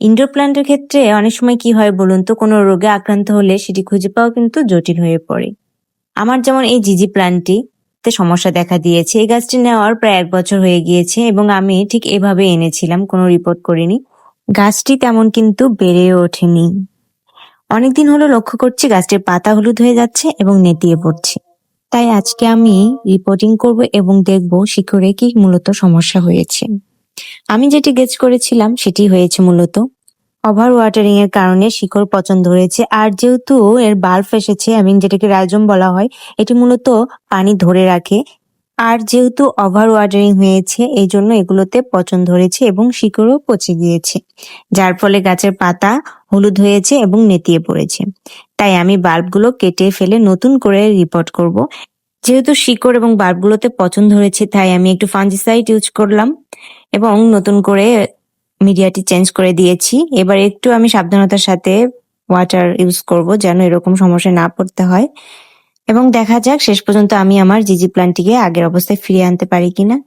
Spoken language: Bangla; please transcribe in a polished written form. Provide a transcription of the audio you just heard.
ইনডোর প্ল্যান্টের ক্ষেত্রে অনেক সময় কি হয় বলুন তো, কোনো রোগে আক্রান্ত হলে সেটি খুঁজে পাওয়া কিন্তু জটিল হয়ে পড়ে। আমার যেমন এই জিজি প্ল্যান্টটিতে সমস্যা দেখা দিয়েছে। এই গাছটি নেওয়ার প্রায় 1 বছর হয়ে গিয়েছে এবং আমি ঠিক এভাবে এনেছিলাম, কোনো রিপোর্ট করিনি। গাছটি তেমন কিন্তু বেড়েও ওঠেনি। অনেকদিন হলো লক্ষ্য করছি গাছটির পাতা হলুদ হয়ে যাচ্ছে এবং নেতিয়ে পড়ছে। তাই আজকে আমি রিপোর্টিং করব এবং দেখব শিকড়ে কি মূলত সমস্যা হয়েছে। আমি যেটি গেস করেছিলাম সেটি হয়েছে মূলত ওভার ওয়াটারিং এর কারণে শিকড় পচন ধরেছে। আর যেহেতু এর বাল্ব এসেছে, যেটাকে রাইজোম বলা হয়, এটি মূলত পানি ধরে রাখে। আর যেহেতু ওভার ওয়াটারিং হয়েছে, এই জন্য এগুলোতে পচন ধরেছে এবং শিকড়ও পচে গিয়েছে, যার ফলে গাছের পাতা হলুদ হয়েছে এবং নেতিয়ে পড়েছে। তাই আমি বাল্বগুলো কেটে ফেলে নতুন করে রিপোর্ট করব। যেহেতু শিকড় এবং বাল্বগুলোতে পচন ধরেছে, তাই আমি একটু ফাঞ্জিসাইড ইউজ করলাম এবং নতুন করে মিডিয়াটি চেঞ্জ করে দিয়েছি। এবার একটু আমি সাবধানতার সাথে ওয়াটার ইউজ করব যেন এরকম সমস্যায় না পড়তে হয়, এবং দেখা যাক শেষ পর্যন্ত আমি আমার জিজি প্ল্যান্টটিকে আগের অবস্থায় ফিরিয়ে আনতে পারি কিনা।